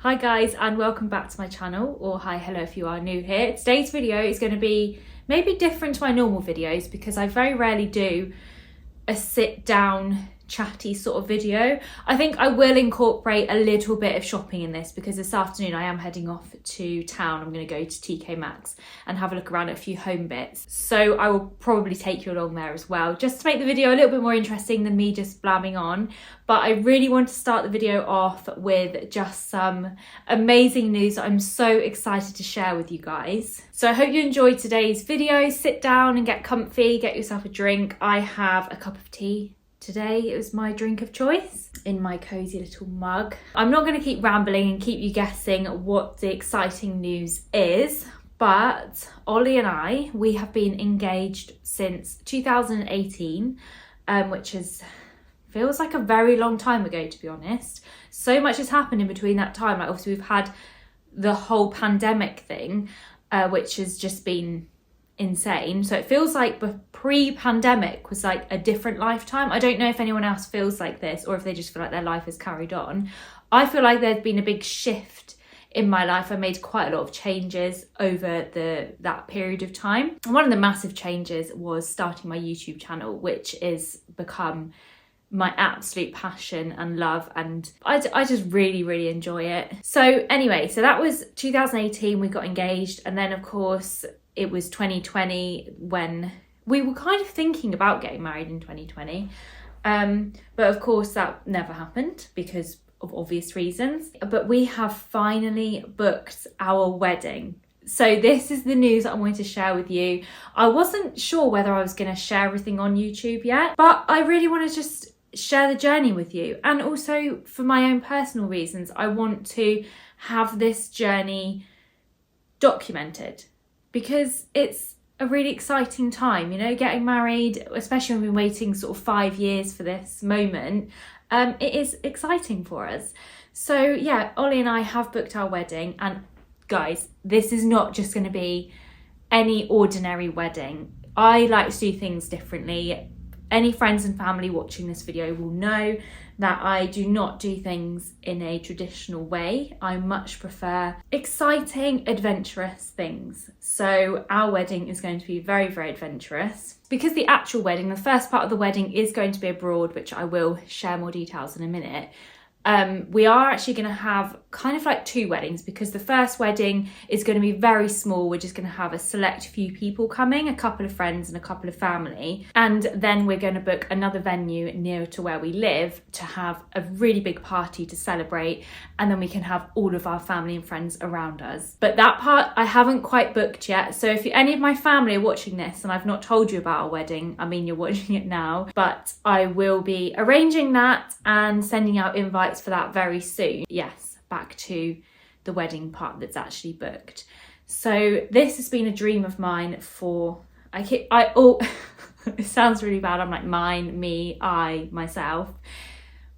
Hi guys, and welcome back to my channel, or hi, hello if you are new here. Today's video is going to be maybe different to my normal videos because I very rarely do a sit down chatty sort of video. I think I will incorporate a little bit of shopping in this because this afternoon I am heading off to town. I'm going to go to TKmaxx and have a look around at a few home bits. So I will probably take you along there as well, just to make the video a little bit more interesting than me just blabbing on. But I really want to start the video off with just some amazing news that I'm so excited to share with you guys. So I hope you enjoyed today's video. Sit down and get comfy, get yourself a drink. I have a cup of tea. Today it was my drink of choice in my cozy little mug. I'm not going to keep rambling and keep you guessing what the exciting news is, but Ollie and I, we have been engaged since 2018, which feels like a very long time ago, to be honest. So much has happened in between that time. Like obviously we've had the whole pandemic thing, which has just been insane. So it feels like pre-pandemic was like a different lifetime. I don't know if anyone else feels like this or if they just feel like their life has carried on. I feel like there's been a big shift in my life. I made quite a lot of changes over that period of time. And one of the massive changes was starting my YouTube channel, which is become my absolute passion and love, and I just really enjoy it. So anyway, so that was 2018, we got engaged, and then of course it was 2020 when we were kind of thinking about getting married in 2020, but of course that never happened because of obvious reasons. But we have finally booked our wedding. So this is the news that I wanted to share with you. I wasn't sure whether I was going to share everything on YouTube yet, but I really want to just share the journey with you. And also for my own personal reasons, I want to have this journey documented because it's a really exciting time, you know, getting married, especially when we've been waiting sort of 5 years for this moment. It is exciting for us. So yeah, Ollie and I have booked our wedding, and guys, this is not just going to be any ordinary wedding. I like to do things differently. Any friends and family watching this video will know that I do not do things in a traditional way. I much prefer exciting, adventurous things. So our wedding is going to be very adventurous. Because the actual wedding, the first part of the wedding is going to be abroad, which I will share more details in a minute. We are actually going to have kind of like two weddings because the first wedding is going to be very small. We're just going to have a select few people coming, a couple of friends and a couple of family. And then we're going to book another venue near to where we live to have a really big party to celebrate. And then we can have all of our family and friends around us. But that part I haven't quite booked yet. So if any of my family are watching this and I've not told you about our wedding, I mean, you're watching it now, but I will be arranging that and sending out invites for that very soon. Yes, back to the wedding part that's actually booked. So this has been a dream of mine for it sounds really bad. I'm like mine, me, I, myself.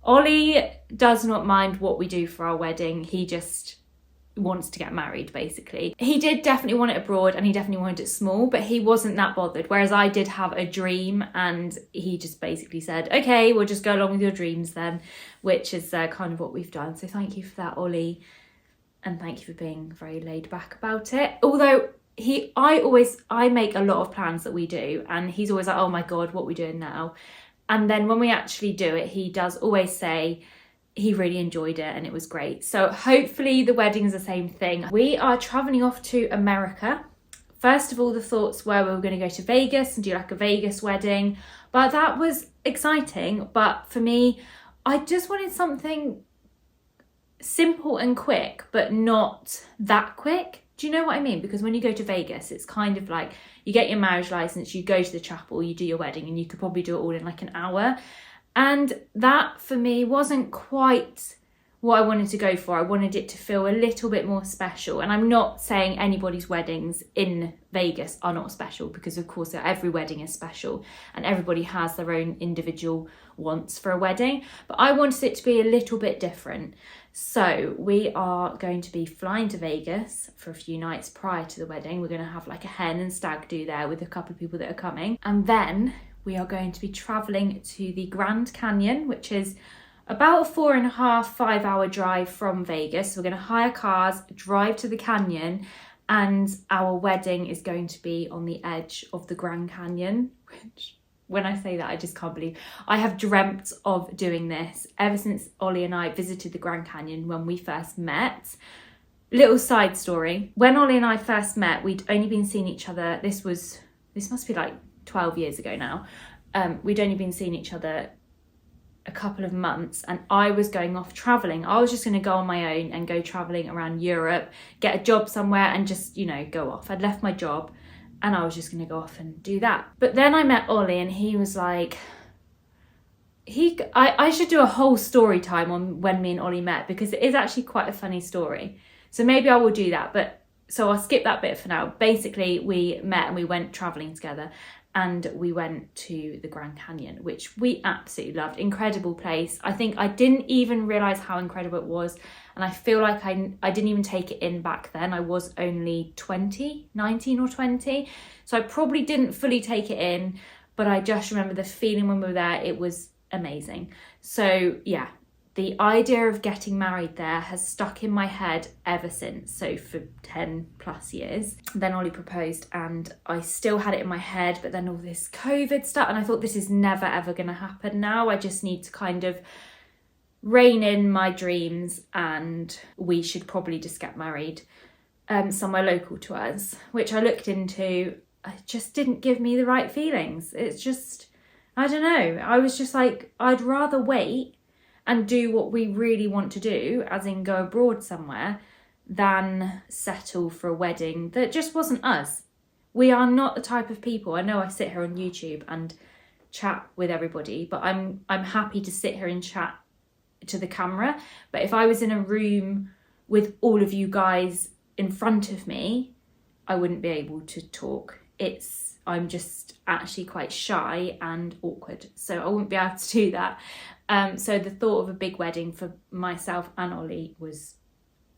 Ollie does not mind what we do for our wedding. He just wants to get married, basically. He did definitely want it abroad and he definitely wanted it small, but he wasn't that bothered. Whereas I did have a dream and he just basically said, okay, we'll just go along with your dreams then, which is kind of what we've done. So thank you for that, Ollie. And thank you for being very laid back about it. Although I make a lot of plans that we do and he's always like, oh my God, what are we doing now? And then when we actually do it, he does always say, he really enjoyed it and it was great. So hopefully the wedding is the same thing. We are traveling off to America. First of all, the thoughts were we were going to go to Vegas and do like a Vegas wedding, but that was exciting. But for me, I just wanted something simple and quick, but not that quick. Do you know what I mean? Because when you go to Vegas, it's kind of like you get your marriage license, you go to the chapel, you do your wedding, and you could probably do it all in like an hour. And that for me wasn't quite what I wanted to go for. I wanted it to feel a little bit more special. And I'm not saying anybody's weddings in Vegas are not special, because of course every wedding is special and everybody has their own individual wants for a wedding. But I wanted it to be a little bit different. So we are going to be flying to Vegas for a few nights prior to the wedding. We're going to have like a hen and stag do there with a couple of people that are coming. And then we are going to be traveling to the Grand Canyon, which is about a 4.5-5 hour drive from Vegas. So we're going to hire cars, drive to the canyon, and our wedding is going to be on the edge of the Grand Canyon, which, when I say that, I just can't believe. I have dreamt of doing this ever since Ollie and I visited the Grand Canyon when we first met. Little side story. When Ollie and I first met, we'd only been seeing each other, this must be like 12 years ago now. We'd only been seeing each other a couple of months, and I was going off traveling. I was just going to go on my own and go traveling around Europe, get a job somewhere and just, you know, go off. I'd left my job and I was just going to go off and do that. But then I met Ollie and he was like, I should do a whole story time on when me and Ollie met, because it is actually quite a funny story. So maybe I will do that, but so I'll skip that bit for now. Basically, we met and we went traveling together, and we went to the Grand Canyon, which we absolutely loved. Incredible place. I think I didn't even realise how incredible it was. And I feel like I didn't even take it in back then. I was only 19 or 20. So I probably didn't fully take it in, but I just remember the feeling when we were there. It was amazing. So yeah, the idea of getting married there has stuck in my head ever since. So for 10 plus years. Then Ollie proposed and I still had it in my head, but then all this COVID stuff, and I thought, this is never ever going to happen now. I just need to kind of rein in my dreams, and we should probably just get married somewhere local to us, which I looked into. It just didn't give me the right feelings. It's just, I don't know. I was just like, I'd rather wait and do what we really want to do, as in go abroad somewhere, than settle for a wedding that just wasn't us. We are not the type of people. I know I sit here on YouTube and chat with everybody, but I'm happy to sit here and chat to the camera. But if I was in a room with all of you guys in front of me, I wouldn't be able to talk. I'm just actually quite shy and awkward, so I wouldn't be able to do that. So the thought of a big wedding for myself and Ollie was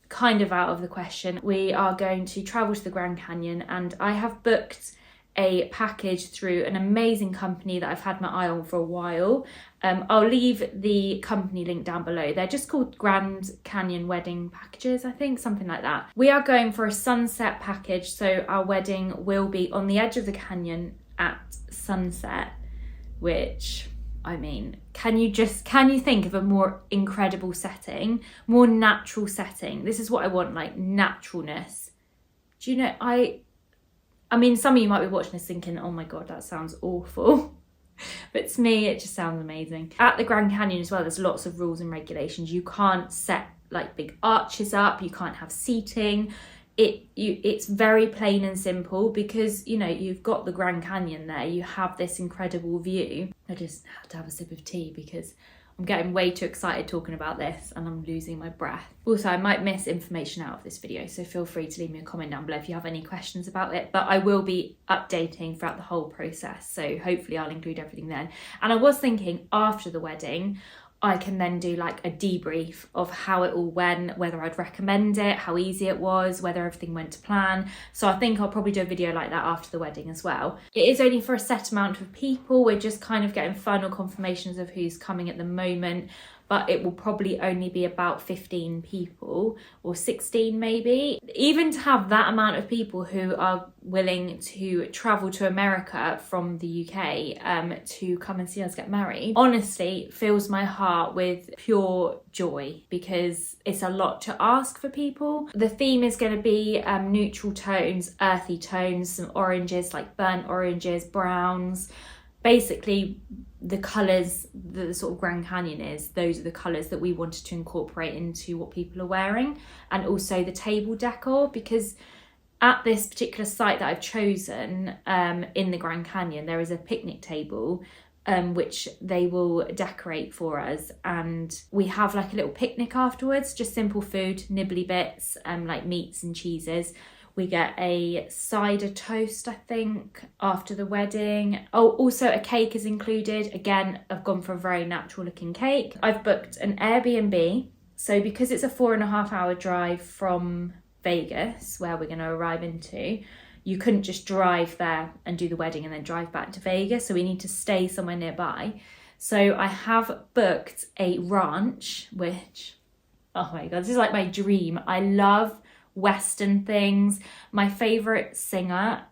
kind of out of the question. We are going to travel to the Grand Canyon, and I have booked a package through an amazing company that I've had my eye on for a while. I'll leave the company link down below. They're just called Grand Canyon Wedding Packages, I think, something like that. We are going for a sunset package, so our wedding will be on the edge of the canyon at sunset, which, I mean, can you think of a more incredible setting, more natural setting? This is what I want, like naturalness. Do you know, I mean, some of you might be watching this thinking, oh my God, that sounds awful. But to me, it just sounds amazing. At the Grand Canyon as well, there's lots of rules and regulations. You can't set like big arches up. You can't have seating. It's very plain and simple because, you know, you've got the Grand Canyon there. You have this incredible view. I just had to have a sip of tea because I'm getting way too excited talking about this and I'm losing my breath. Also, I might miss information out of this video, so feel free to leave me a comment down below if you have any questions about it. But I will be updating throughout the whole process, so hopefully I'll include everything then. And I was thinking after the wedding, I can then do like a debrief of how it all went, whether I'd recommend it, how easy it was, whether everything went to plan. So I think I'll probably do a video like that after the wedding as well. It is only for a set amount of people. We're just kind of getting final confirmations of who's coming at the moment, but it will probably only be about 15 people or 16 maybe. Even to have that amount of people who are willing to travel to America from the UK to come and see us get married, honestly fills my heart with pure joy because it's a lot to ask for people. The theme is going to be neutral tones, earthy tones, some oranges like burnt oranges, browns. Basically, the colours that the sort of Grand Canyon is, those are the colours that we wanted to incorporate into what people are wearing, and also the table decor, because at this particular site that I've chosen in the Grand Canyon, there is a picnic table which they will decorate for us, and we have like a little picnic afterwards, just simple food, nibbly bits, like meats and cheeses. We get a cider toast, I think, after the wedding. Oh, also a cake is included. Again, I've gone for a very natural looking cake. I've booked an Airbnb. So because it's a 4.5 hour drive from Vegas, where we're going to arrive into, you couldn't just drive there and do the wedding and then drive back to Vegas. So we need to stay somewhere nearby. So I have booked a ranch, which, oh my God, this is like my dream. I love Western things. My favourite singer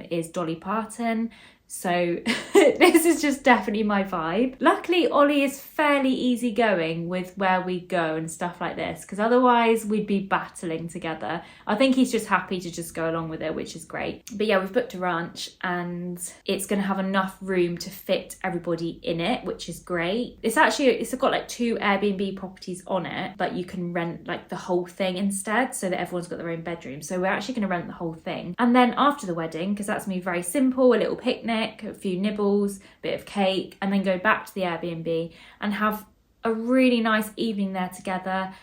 is Dolly Parton. So this is just definitely my vibe. Luckily, Ollie is fairly easygoing with where we go and stuff like this, because otherwise we'd be battling together. I think he's just happy to just go along with it, which is great. But yeah, we've booked a ranch and it's going to have enough room to fit everybody in it, which is great. It's got like 2 Airbnb properties on it, but you can rent like the whole thing instead, so that everyone's got their own bedroom. So we're actually going to rent the whole thing. And then after the wedding, because that's me very simple, a little picnic, a few nibbles, a bit of cake, and then go back to the Airbnb and have a really nice evening there together.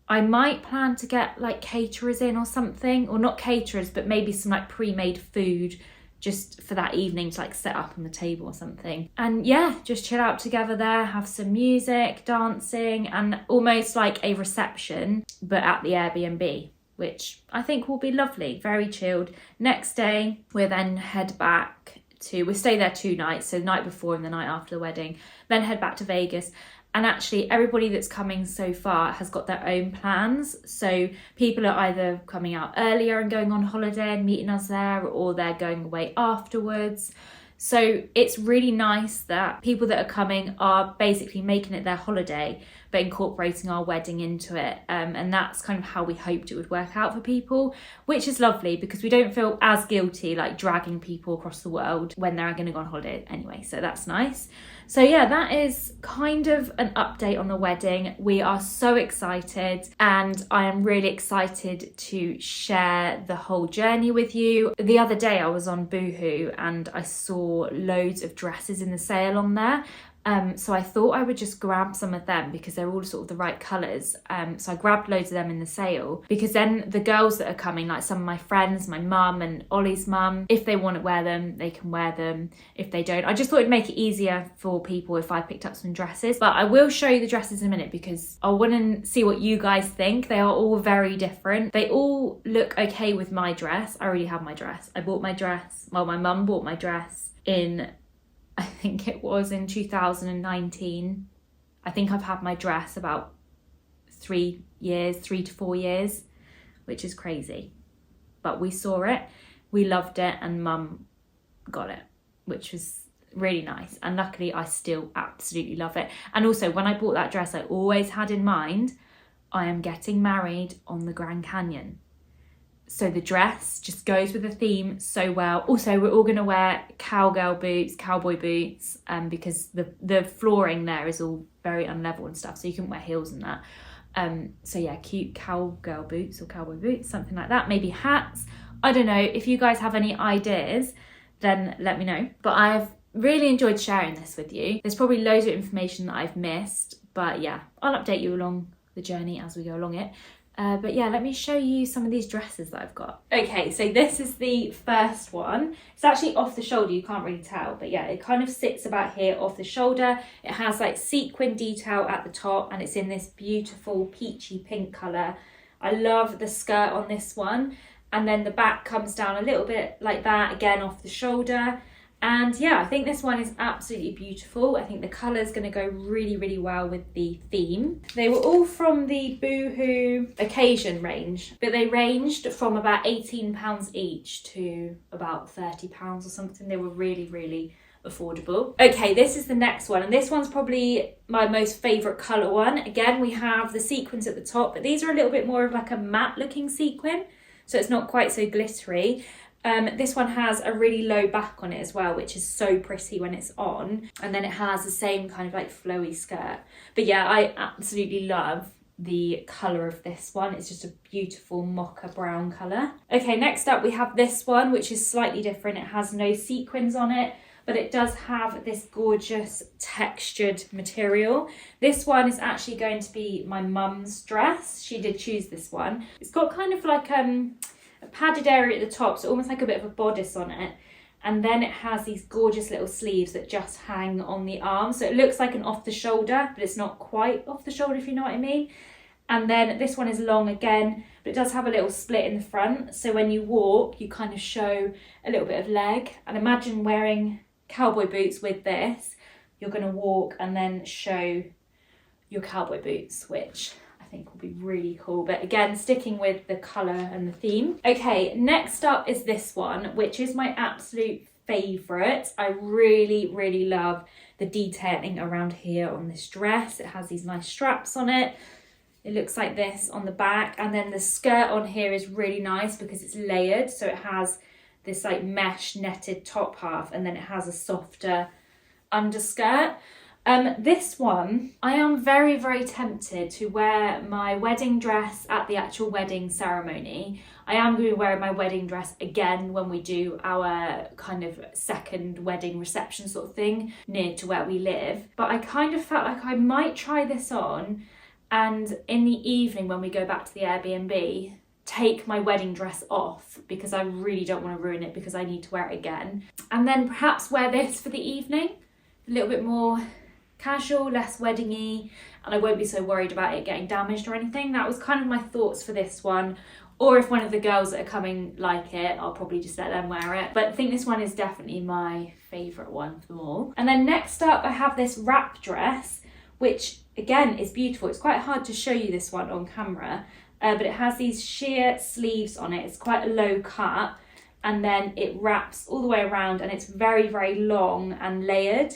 I might plan to get like caterers in or something, or not caterers, but maybe some like pre-made food just for that evening to like set up on the table or something. And yeah, just chill out together there, have some music, dancing, and almost like a reception, but at the Airbnb, which I think will be lovely, very chilled. Next day, we'll then head back we'll stay there 2 nights, so the night before and the night after the wedding, then head back to Vegas. And actually everybody that's coming so far has got their own plans. So people are either coming out earlier and going on holiday and meeting us there, or they're going away afterwards. So it's really nice that people that are coming are basically making it their holiday, but incorporating our wedding into it. And that's kind of how we hoped it would work out for people, which is lovely because we don't feel as guilty like dragging people across the world when they're going to go on holiday anyway. So that's nice. So yeah, that is kind of an update on the wedding. We are so excited, and I am really excited to share the whole journey with you. The other day I was on Boohoo and I saw loads of dresses in the sale on there. So I thought I would just grab some of them because they're all sort of the right colours. So I grabbed loads of them in the sale, because then the girls that are coming, like some of my friends, my mum and Ollie's mum, if they want to wear them, they can wear them. If they don't, I just thought it'd make it easier for people if I picked up some dresses. But I will show you the dresses in a minute because I want to see what you guys think. They are all very different. They all look okay with my dress. I already have my dress. I bought my dress. Well, my mum bought my dress in, I think it was in 2019. I think I've had my dress about 3 to 4 years, which is crazy. But we saw it, we loved it, and Mum got it, which was really nice. And luckily I still absolutely love it. And also when I bought that dress, I always had in mind, I am getting married on the Grand Canyon. So the dress just goes with the theme so well. Also, we're all going to wear cowboy boots, because the flooring there is all very unlevel and stuff, so you can wear heels and that. So yeah, cute cowgirl boots or cowboy boots, something like that. Maybe hats. I don't know. If you guys have any ideas, then let me know. But I've really enjoyed sharing this with you. There's probably loads of information that I've missed, but yeah, I'll update you along the journey as we go along it. But yeah, let me show you some of these dresses that I've got. Okay, so this is the first one. It's actually off the shoulder, you can't really tell, but yeah, it kind of sits about here off the shoulder. It has like sequin detail at the top, and it's in this beautiful peachy pink colour. I love the skirt on this one. And then the back comes down a little bit like that, again off the shoulder. And yeah, I think this one is absolutely beautiful. I think the colour is going to go really, really well with the theme. They were all from the Boohoo occasion range, but they ranged from about £18 each to about £30 or something. They were really, really affordable. Okay, this is the next one, and this one's probably my most favourite colour one. Again, we have the sequins at the top, but these are a little bit more of like a matte looking sequin, so it's not quite so glittery. This one has a really low back on it as well, which is so pretty when it's on. And then it has the same kind of like flowy skirt. But yeah, I absolutely love the colour of this one. It's just a beautiful mocha brown colour. Okay, next up we have this one, which is slightly different. It has no sequins on it, but it does have this gorgeous textured material. This one is actually going to be my mum's dress. She did choose this one. It's got kind of like a padded area at the top, so almost like a bit of a bodice on it, and then it has these gorgeous little sleeves that just hang on the arm, so it looks like an off the shoulder, but it's not quite off the shoulder, if you know what I mean. And then this one is long again, but it does have a little split in the front, so when you walk you kind of show a little bit of leg. And imagine wearing cowboy boots with this, you're going to walk and then show your cowboy boots, which I think will be really cool. But again, sticking with the colour and the theme. Okay, next up is this one, which is my absolute favourite. I really love the detailing around here on this dress. It has these nice straps on it. It looks like this on the back, and then the skirt on here is really nice because it's layered, so it has this like mesh netted top half, and then it has a softer underskirt. This one, I am very tempted to wear my wedding dress at the actual wedding ceremony. I am going to be wearing my wedding dress again when we do our kind of second wedding reception sort of thing near to where we live. But I kind of felt like I might try this on, and in the evening when we go back to the Airbnb, take my wedding dress off, because I really don't want to ruin it because I need to wear it again. And then perhaps wear this for the evening, a little bit more casual, less wedding-y, and I won't be so worried about it getting damaged or anything. That was kind of my thoughts for this one. Or if one of the girls that are coming like it, I'll probably just let them wear it. But I think this one is definitely my favourite one of them all. And then next up, I have this wrap dress, which again is beautiful. It's quite hard to show you this one on camera, but it has these sheer sleeves on it. It's quite a low cut, and then it wraps all the way around, and it's very long and layered.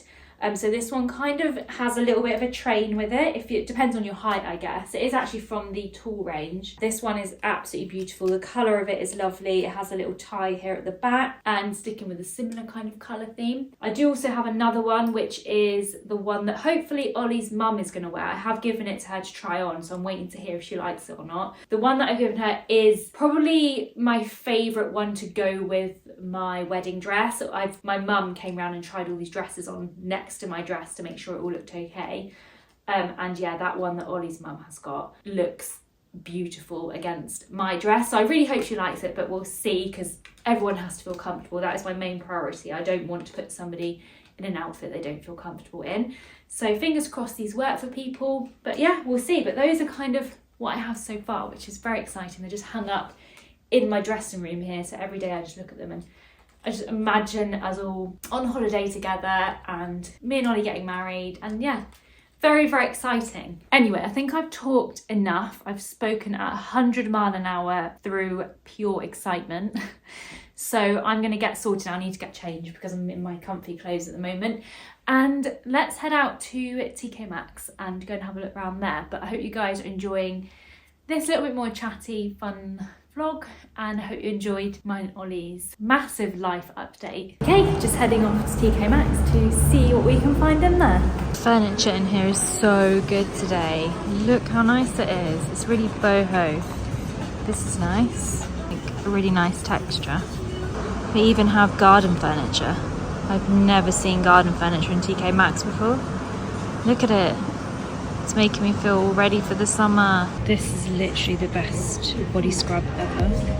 So this one kind of has a little bit of a train with it. It depends on your height, I guess. It is actually from the tall range. This one is absolutely beautiful. The colour of it is lovely. It has a little tie here at the back, and sticking with a similar kind of colour theme. I do also have another one, which is the one that hopefully Ollie's mum is going to wear. I have given it to her to try on, so I'm waiting to hear if she likes it or not. The one that I've given her is probably my favourite one to go with my wedding dress. My mum came round and tried all these dresses on next to my dress to make sure it all looked okay, and yeah, that one that Ollie's mum has got looks beautiful against my dress, so I really hope she likes it, but we'll see, because everyone has to feel comfortable. That is my main priority. I don't want to put somebody in an outfit they don't feel comfortable in, so fingers crossed these work for people. But yeah, we'll see. But those are kind of what I have so far, which is very exciting. They're just hung up in my dressing room here, so every day I just look at them and I just imagine us all on holiday together, and me and Ollie getting married, and yeah, very exciting. Anyway, I think I've talked enough. I've spoken at 100 miles an hour through pure excitement. So I'm going to get sorted. I need to get changed because I'm in my comfy clothes at the moment. And let's head out to TKmaxx and go and have a look around there. But I hope you guys are enjoying this little bit more chatty, fun vlog, and I hope you enjoyed mine and Ollie's massive life update. Okay, just heading off to TKmaxx to see what we can find in there. Furniture in here is so good today. Look how nice it is. It's really boho. This is nice, like a really nice texture. They even have garden furniture. I've never seen garden furniture in TKmaxx before. Look at it. It's making me feel ready for the summer. This is literally the best body scrub ever.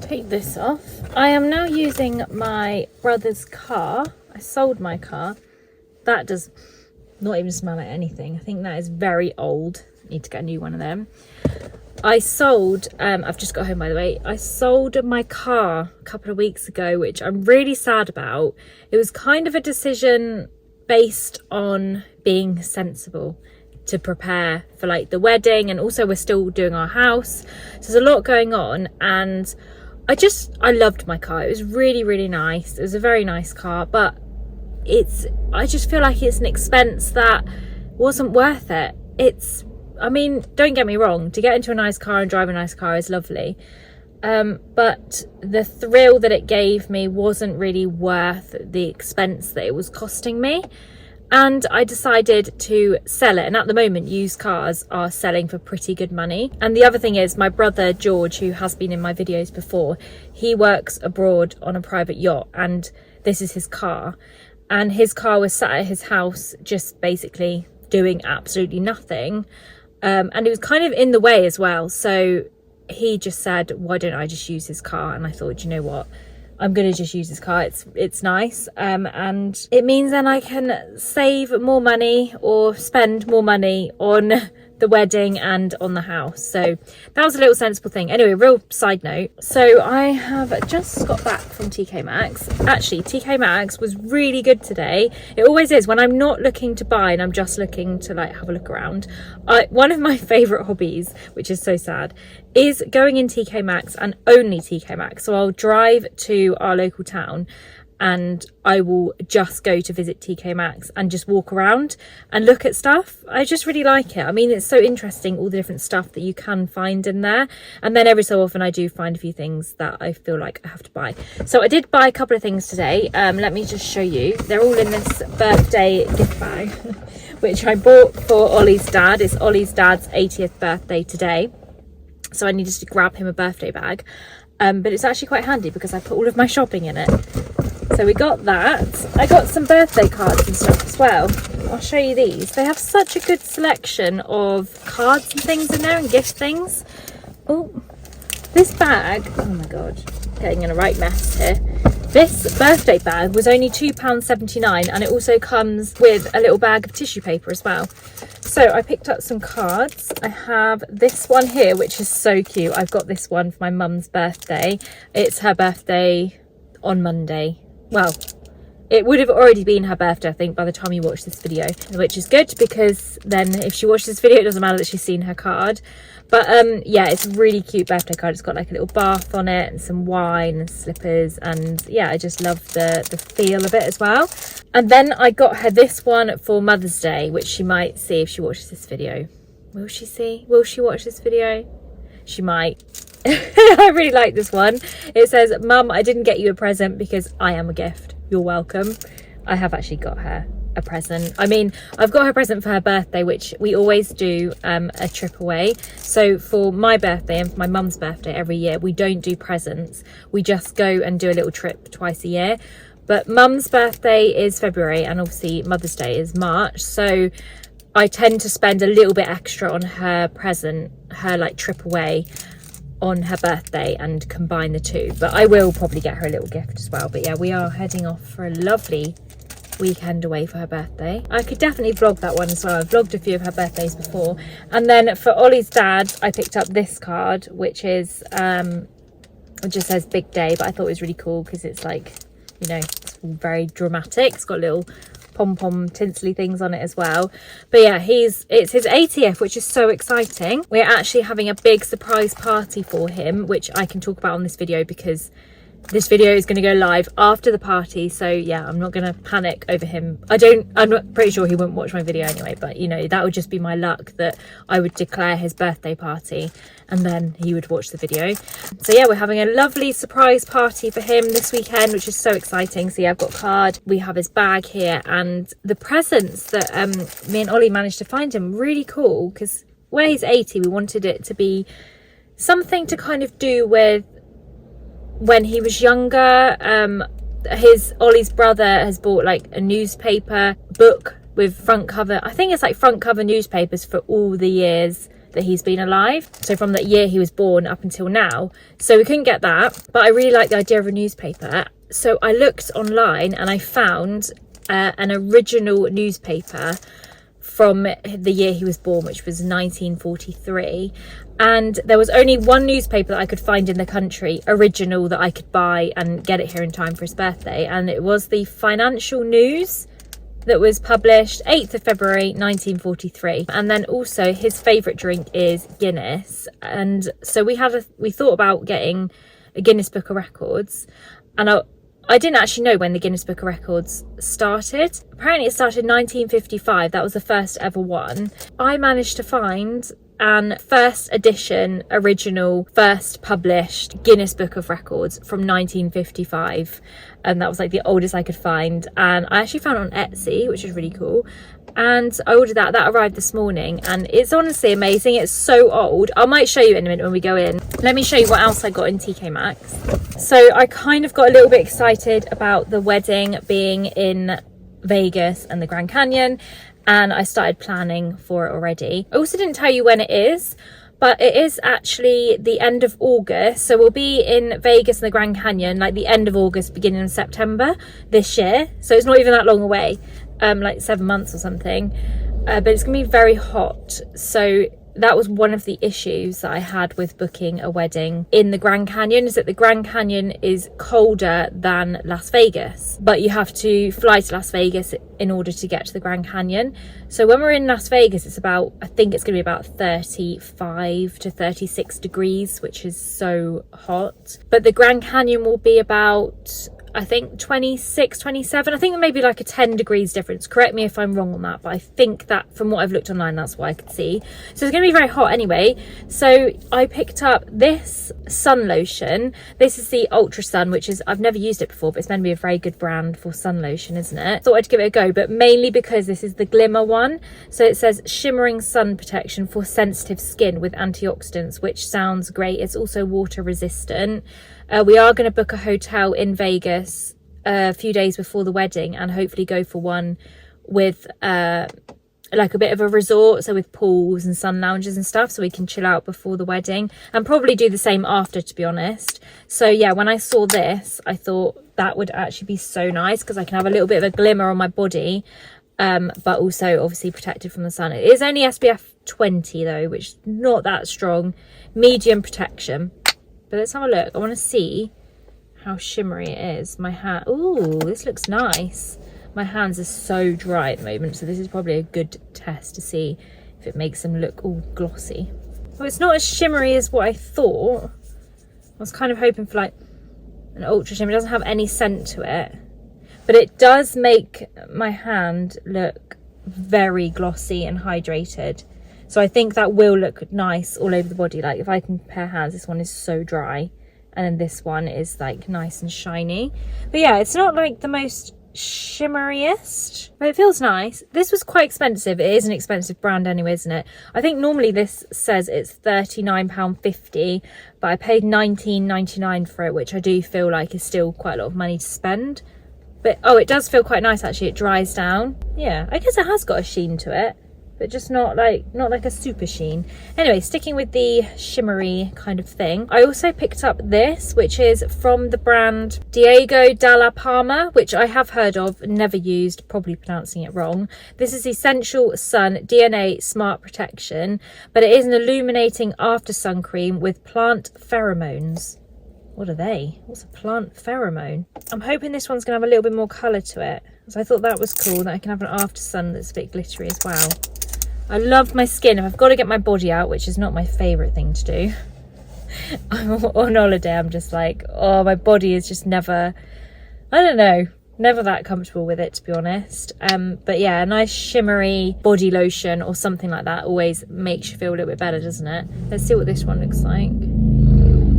Take this off. I am now using my brother's car. I sold my car. That does not even smell like anything. I think that is very old. Need to get a new one of them. I sold, I've just got home by the way, I sold my car a couple of weeks ago, which I'm really sad about. It was kind of a decision based on being sensible to prepare for like the wedding, and also we're still doing our house. So there's a lot going on, and I loved my car. It was really, really nice. It was a very nice car, but I just feel like it's an expense that wasn't worth it. I mean, don't get me wrong, to get into a nice car and drive a nice car is lovely. But the thrill that it gave me wasn't really worth the expense that it was costing me. And I decided to sell it. And at the moment, used cars are selling for pretty good money. And the other thing is, my brother George, who has been in my videos before, he works abroad on a private yacht, and this is his car. And his car was sat at his house just basically doing absolutely nothing. And it was kind of in the way as well. So he just said, why don't I just use his car? And I thought, you know what? I'm going to just use this car. It's nice. And it means then I can save more money or spend more money on the wedding and on the house. So that was a little sensible thing. Anyway, real side note. So I have just got back from TKmaxx. Actually, TKmaxx was really good today. It always is when I'm not looking to buy and I'm just looking to like have a look around. One of my favourite hobbies, which is so sad, is going in TKmaxx and only TKmaxx. So I'll drive to our local town and I will just go to visit TKmaxx and just walk around and look at stuff. I just really like it. I mean, it's so interesting, all the different stuff that you can find in there. And then every so often I do find a few things that I feel like I have to buy. So I did buy a couple of things today. Let me just show you. They're all in this birthday gift bag, which I bought for Ollie's dad. It's Ollie's dad's 80th birthday today. So I needed to grab him a birthday bag. But it's actually quite handy because I put all of my shopping in it. So we got that. I got some birthday cards and stuff as well. I'll show you these. They have such a good selection of cards and things in there and gift things. Oh, this bag, oh my God, getting in a right mess here. This birthday bag was only £2.79 and it also comes with a little bag of tissue paper as well. So I picked up some cards. I have this one here, which is so cute. I've got this one for my mum's birthday. It's her birthday on Monday. Well, it would have already been her birthday, I think, by the time you watch this video, which is good because then if she watches this video, it doesn't matter that she's seen her card. But yeah, it's a really cute birthday card. It's got like a little bath on it and some wine and slippers. And yeah, I just love the feel of it as well. And then I got her this one for Mother's Day, which she might see if she watches this video. Will she see? Will she watch this video? She might. I really like this one. It says, Mum, I didn't get you a present because I am a gift. You're welcome. I have actually got her a present. I mean, I've got her a present for her birthday, which we always do a trip away. So for my birthday and for my mum's birthday every year, we don't do presents. We just go and do a little trip twice a year. But mum's birthday is February and obviously Mother's Day is March. So I tend to spend a little bit extra on her present, her like trip away on her birthday and combine the two. But I will probably get her a little gift as well. But yeah, we are heading off for a lovely weekend away for her birthday. I could definitely vlog that one as well. I've vlogged a few of her birthdays before. And then for Ollie's dad, I picked up this card, which is it just says big day, but I thought it was really cool because it's like, you know, it's very dramatic. It's got little pom-pom tinsely things on it as well. But yeah, it's his 80th, which is so exciting. We're actually having a big surprise party for him, which I can talk about on this video because this video is going to go live after the party. So yeah, I'm not going to panic over him. I'm not pretty sure he won't watch my video anyway, but you know, that would just be my luck that I would declare his birthday party and then he would watch the video. So yeah, we're having a lovely surprise party for him this weekend, which is so exciting. So yeah, I've got a card, we have his bag here, and the presents that me and Ollie managed to find him really cool because where he's 80, we wanted it to be something to kind of do with when he was younger. Ollie's brother has bought like a newspaper book with front cover, I think it's like front cover newspapers for all the years that he's been alive, so from the year he was born up until now. So we couldn't get that, but I really like the idea of a newspaper. So I looked online and I found an original newspaper from the year he was born, which was 1943, and there was only one newspaper that I could find in the country original that I could buy and get it here in time for his birthday, and it was the Financial News that was published 8th of February 1943. And then also his favourite drink is Guinness, and so we thought about getting a Guinness Book of Records. And I didn't actually know when the Guinness Book of Records started. Apparently it started in 1955. That was the first ever one. I managed to find an first edition, original, first published Guinness Book of Records from 1955. And that was like the oldest I could find. And I actually found it on Etsy, which is really cool. And I ordered that. That arrived this morning. And it's honestly amazing. It's so old. I might show you in a minute when we go in. Let me show you what else I got in TKmaxx. So I kind of got a little bit excited about the wedding being in Vegas and the Grand Canyon. And I started planning for it already. I also didn't tell you when it is, but it is actually the end of August. So we'll be in Vegas and the Grand Canyon like the end of August, beginning of September this year. So it's not even that long away, like 7 months or something. But it's gonna be very hot. So that was one of the issues that I had with booking a wedding in the Grand Canyon, is that the Grand Canyon is colder than Las Vegas, but you have to fly to Las Vegas in order to get to the Grand Canyon. So when we're in Las Vegas, it's about, I think it's going to be about 35 to 36 degrees, which is so hot. But the Grand Canyon will be about, I think 26, 27. I think there may be like a 10 degrees difference. Correct me if I'm wrong on that, but I think that from what I've looked online, that's what I could see. So it's going to be very hot anyway. So I picked up this sun lotion. This is the Ultra Sun, which is, I've never used it before, but it's meant to be a very good brand for sun lotion, isn't it? Thought I'd give it a go, but mainly because this is the Glimmer one. So it says shimmering sun protection for sensitive skin with antioxidants, which sounds great. It's also water resistant. We are going to book a hotel in Vegas a few days before the wedding and hopefully go for one with like a bit of a resort, so with pools and sun lounges and stuff, so we can chill out before the wedding, and probably do the same after, to be honest. So yeah, when I saw this, I thought that would actually be so nice because I can have a little bit of a glimmer on my body, but also obviously protected from the sun. It is only SPF 20 though, which is not that strong. Medium protection. But let's have a look. I want to see how shimmery it is. My hand, ooh, this looks nice. My hands are so dry at the moment, so this is probably a good test to see if it makes them look all glossy. Well, it's not as shimmery as what I thought. I was kind of hoping for like an ultra shimmer. It doesn't have any scent to it, but it does make my hand look very glossy and hydrated. So I think that will look nice all over the body. Like if I compare hands, this one is so dry and then this one is like nice and shiny. But yeah, it's not like the most shimmeriest, but it feels nice. This was quite expensive. It is an expensive brand anyway, isn't it? I think normally this says it's £39.50, but I paid £19.99 for it, which I do feel like is still quite a lot of money to spend. But oh, it does feel quite nice actually. It dries down. Yeah, I guess it has got a sheen to it, but just not like a super sheen. Anyway, sticking with the shimmery kind of thing, I also picked up this, which is from the brand Diego Dalla Palma, which I have heard of, never used, probably pronouncing it wrong. This is Essential Sun DNA Smart Protection, but it is an illuminating after sun cream with plant pheromones. What are they? What's a plant pheromone? I'm hoping this one's gonna have a little bit more colour to it, so I thought that was cool, that I can have an after sun that's a bit glittery as well. I love my skin. If I've got to get my body out, which is not my favourite thing to do, I'm on holiday, I'm just like, oh, my body is just never, I don't know, never that comfortable with it, to be honest. But yeah, a nice shimmery body lotion or something like that always makes you feel a little bit better, doesn't it? Let's see what this one looks like.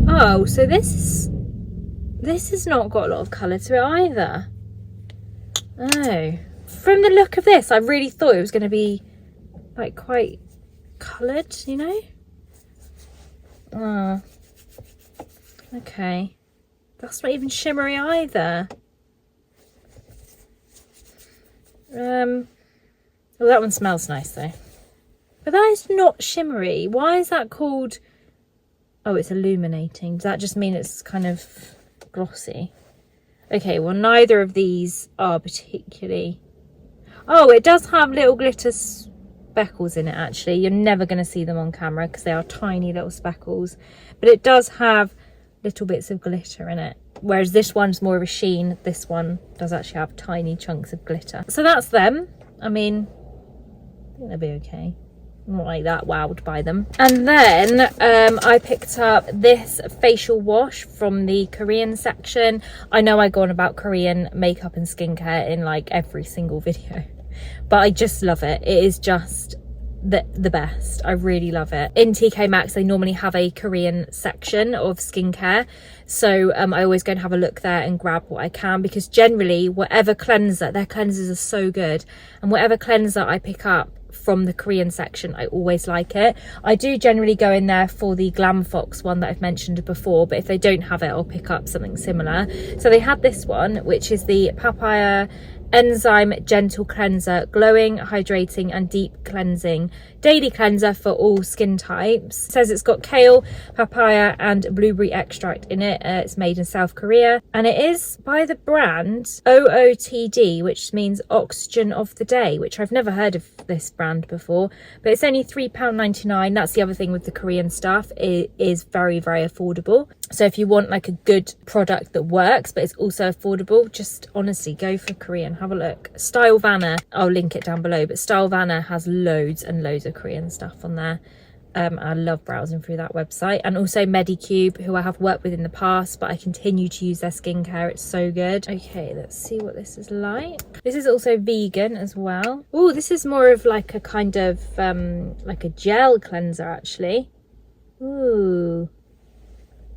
Oh, so this has not got a lot of colour to it either. Oh, from the look of this, I really thought it was going to be like quite coloured, you know? Oh, okay. That's not even shimmery either. Well, that one smells nice though. But that is not shimmery. Why is that called? Oh, it's illuminating. Does that just mean it's kind of glossy? Okay, well, neither of these are particularly... Oh, it does have little glitter speckles in it, actually. You're never going to see them on camera because they are tiny little speckles. But it does have little bits of glitter in it. Whereas this one's more of a sheen. This one does actually have tiny chunks of glitter. So that's them. I mean, I think they'll be okay. not like that wowed by them. And then I picked up this facial wash from the Korean section. I know I go on about Korean makeup and skincare in like every single video, but I just love it. It is just the best. I really love it. In TKmaxx they normally have a Korean section of skincare, so I always go and have a look there and grab what I can, because generally whatever cleanser, their cleansers are so good, and whatever cleanser I pick up from the Korean section I always like it. I do generally go in there for the Glam Fox one that I've mentioned before, but if they don't have it I'll pick up something similar. So they had this one, which is the Papaya Enzyme Gentle Cleanser, glowing, hydrating and deep cleansing daily cleanser for all skin types. It says it's got kale, papaya and blueberry extract in it. It's made in South Korea, and it is by the brand OOTD, which means Oxygen of the Day, which I've never heard of this brand before, but it's only £3.99. That's the other thing with the Korean stuff, it is very, very affordable. So if you want like a good product that works but it's also affordable, just honestly go for Korean. Have a look. Style Vanna, I'll link it down below, but Style Vanna has loads and loads of Korean stuff on there. I love browsing through that website. And also Medicube, who I have worked with in the past, but I continue to use their skincare. It's so good. Okay, let's see what this is like. This is also vegan as well. Oh, this is more of like a kind of like a gel cleanser actually. Ooh,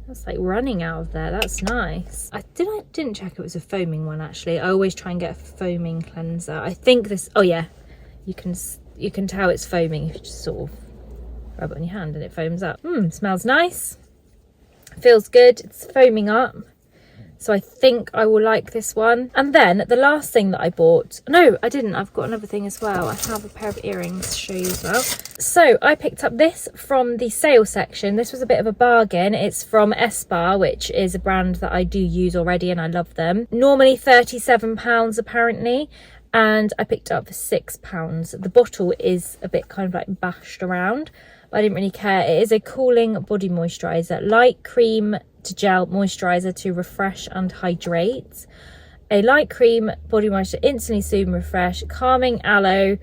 that's like running out of there. That's nice. I didn't check it was a foaming one actually. I always try and get a foaming cleanser. I think this, oh yeah, you can tell it's foaming if you just sort of rub it on your hand and it foams up. Smells nice, feels good. It's foaming up, so I think I will like this one. And then the last thing that I bought, no I didn't, I've got another thing as well. I have a pair of earrings to show you as well. So I picked up this from the sale section. This was a bit of a bargain. It's from Espa, which is a brand that I do use already and I love them. Normally £37 apparently, and I picked it up for £6. The bottle is a bit kind of like bashed around, but I didn't really care. It is a cooling body moisturiser, light cream to gel moisturiser to refresh and hydrate. A light cream body moisturiser, instantly soothe and refresh, calming aloe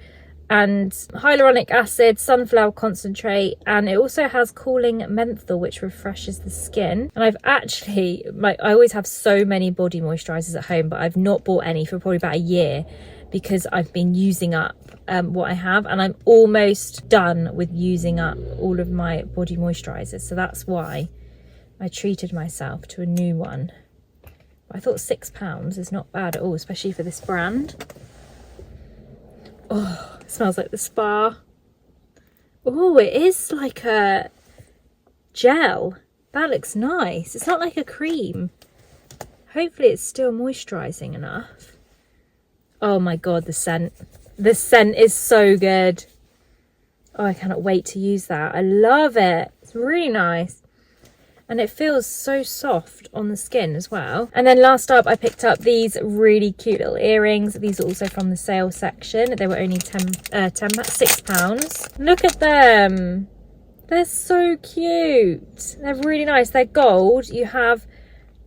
and hyaluronic acid, sunflower concentrate, and it also has cooling menthol which refreshes the skin. And I've actually, I always have so many body moisturisers at home, but I've not bought any for probably about a year because I've been using up what I have, and I'm almost done with using up all of my body moisturisers, so that's why I treated myself to a new one. But I thought £6 is not bad at all, especially for this brand. Oh, it smells like the spa. Oh, it is like a gel. That looks nice. It's not like a cream. Hopefully it's still moisturising enough. Oh my god, the scent. The scent is so good. Oh, I cannot wait to use that. I love it. It's really nice. And it feels so soft on the skin as well. And then last up, I picked up these really cute little earrings. These are also from the sale section. They were only £6. Look at them. They're so cute. They're really nice. They're gold. You have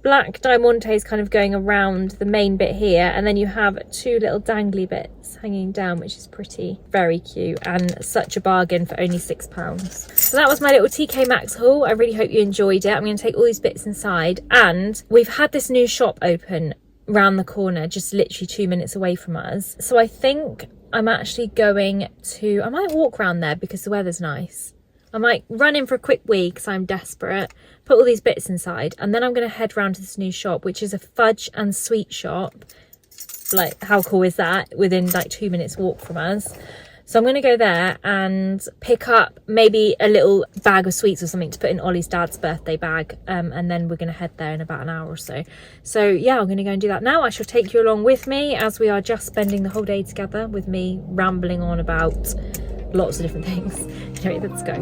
black diamantes kind of going around the main bit here, and then you have two little dangly bits hanging down, which is pretty, very cute, and such a bargain for only £6. So that was my little TKmaxx haul. I really hope you enjoyed it. I'm going to take all these bits inside, and we've had this new shop open round the corner, just literally 2 minutes away from us. So I think I'm actually going to, I might walk around there because the weather's nice. I might run in for a quick wee because I'm desperate, put all these bits inside, and then I'm going to head round to this new shop, which is a fudge and sweet shop. Like, how cool is that? Within like 2 minutes walk from us. So I'm going to go there and pick up maybe a little bag of sweets or something to put in Ollie's dad's birthday bag, and then we're going to head there in about an hour or so. So yeah, I'm going to go and do that now. I shall take you along with me as we are just spending the whole day together, with me rambling on about lots of different things. Anyway, let's go.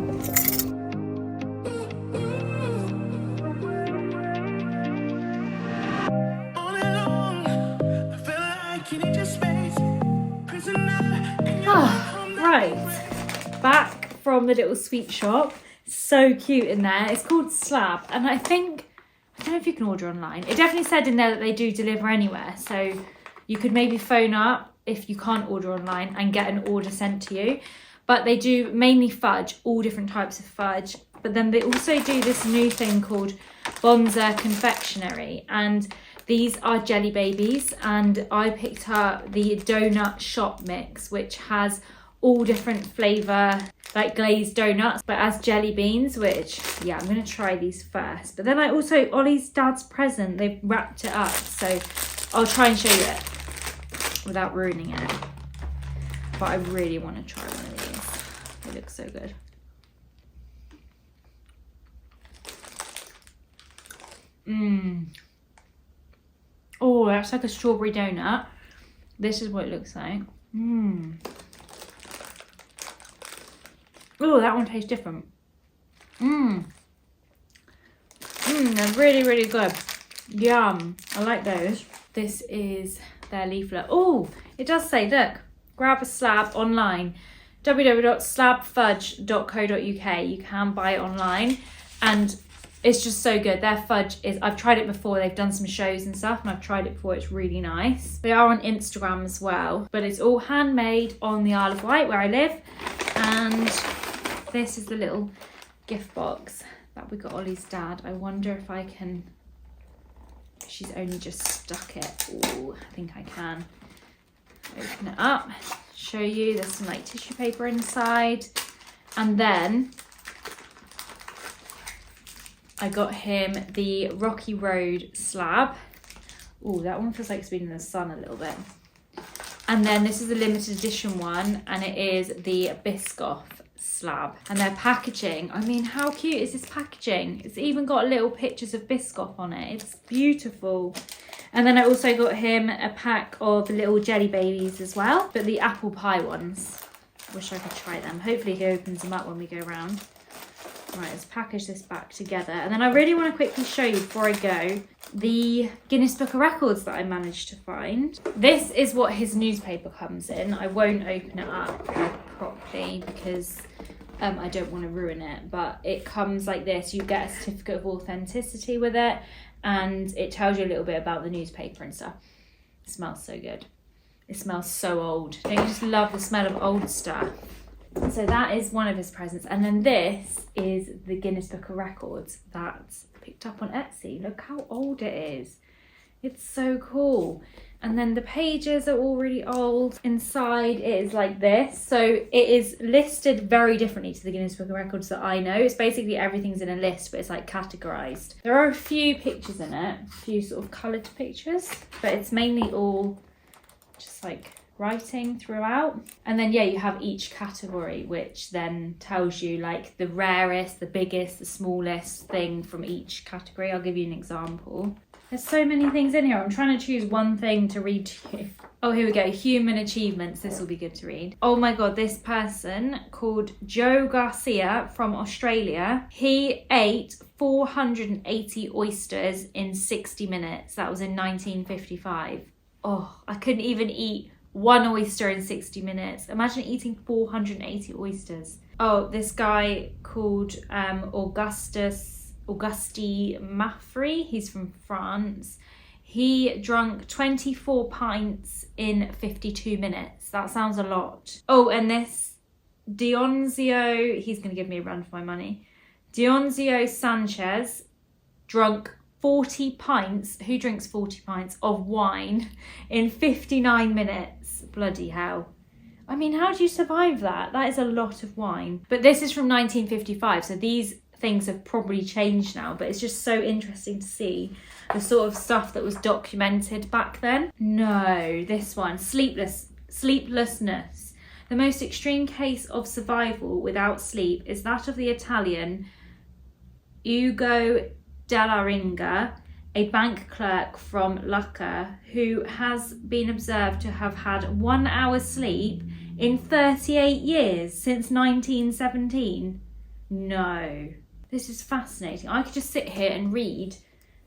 Right, back from the little sweet shop. So cute in there. It's called Slab, and I don't know if you can order online. It definitely said in there that they do deliver anywhere, so you could maybe phone up if you can't order online and get an order sent to you. But they do mainly fudge, all different types of fudge. But then they also do this new thing called Bonza Confectionery, and these are jelly babies, and I picked up the donut shop mix, which has all different flavour, like glazed donuts, but as jelly beans, which, yeah, I'm going to try these first. But then I also, Ollie's dad's present, they've wrapped it up, so I'll try and show you it without ruining it. But I really want to try one of these. They look so good. Oh, that's like a strawberry donut. This is what it looks like. Oh, that one tastes different. They're really, really good. Yum. I like those. This is their leaflet. Oh, it does say, look, grab a slab online. www.slabfudge.co.uk. You can buy it online, and it's just so good. Their fudge is, I've tried it before, they've done some shows and stuff, and I've tried it before, it's really nice. They are on Instagram as well, but it's all handmade on the Isle of Wight where I live. And this is the little gift box that we got Ollie's dad. I wonder if I can, she's only just stuck it. Oh, I think I can. Open it up, show you, there's some like tissue paper inside. And then I got him the Rocky Road slab. Oh, that one feels like it's been in the sun a little bit. And then this is a limited edition one, and it is the Biscoff slab. And their packaging, I mean, how cute is this packaging? It's even got little pictures of Biscoff on it. It's beautiful. And then I also got him a pack of little jelly babies as well, but the apple pie ones. Wish I could try them. Hopefully he opens them up when we go around. Right, let's package this back together. And then I really want to quickly show you, before I go, the Guinness Book of Records that I managed to find. This is what his newspaper comes in. I won't open it up properly because I don't want to ruin it. But it comes like this. You get a certificate of authenticity with it, and it tells you a little bit about the newspaper and stuff. It smells so good. It smells so old. Don't you just love the smell of old stuff? So that is one of his presents. And then this is the Guinness Book of Records that's picked up on Etsy. Look how old it is. It's so cool. And then the pages are all really old. Inside it is like this. So it is listed very differently to the Guinness Book of Records that I know. It's basically everything's in a list, but it's like categorized. There are a few pictures in it, a few sort of coloured pictures, but it's mainly all just like writing throughout. And then, yeah, you have each category, which then tells you like the rarest, the biggest, the smallest thing from each category. I'll give you an example. There's so many things in here. I'm trying to choose one thing to read to you. Oh, here we go. Human achievements. This will be good to read. Oh my God, this person called Joe Garcia from Australia. He ate 480 oysters in 60 minutes. That was in 1955. Oh, I couldn't even eat one oyster in 60 minutes. Imagine eating 480 oysters. Oh, this guy called Auguste Maffrey. He's from France. He drunk 24 pints in 52 minutes. That sounds a lot. Oh, and this Dionzio, he's going to give me a run for my money. Dionzio Sanchez drunk 40 pints. Who drinks 40 pints of wine in 59 minutes? Bloody hell. I mean, how do you survive that? That is a lot of wine. But this is from 1955, so these things have probably changed now, but it's just so interesting to see the sort of stuff that was documented back then. No, this one, sleeplessness. The most extreme case of survival without sleep is that of the Italian Ugo Dell'Aringa, a bank clerk from Lucca, who has been observed to have had 1 hour's sleep in 38 years since 1917. No. This is fascinating. I could just sit here and read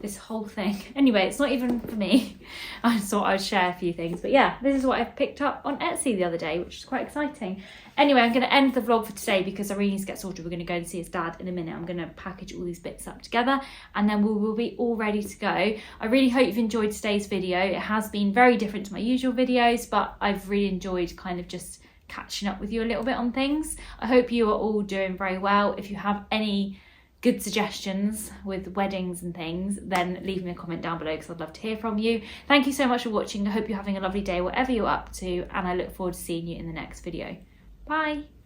this whole thing. Anyway, it's not even for me. I just thought I'd share a few things. But yeah, this is what I picked up on Etsy the other day, which is quite exciting. Anyway, I'm going to end the vlog for today because I really need to get sorted. We're going to go and see his dad in a minute. I'm going to package all these bits up together and then we will be all ready to go. I really hope you've enjoyed today's video. It has been very different to my usual videos, but I've really enjoyed kind of just catching up with you a little bit on things. I hope you are all doing very well. If you have any good suggestions with weddings and things, then leave me a comment down below because I'd love to hear from you. Thank you so much for watching. I hope you're having a lovely day whatever you're up to, and I look forward to seeing you in the next video. Bye.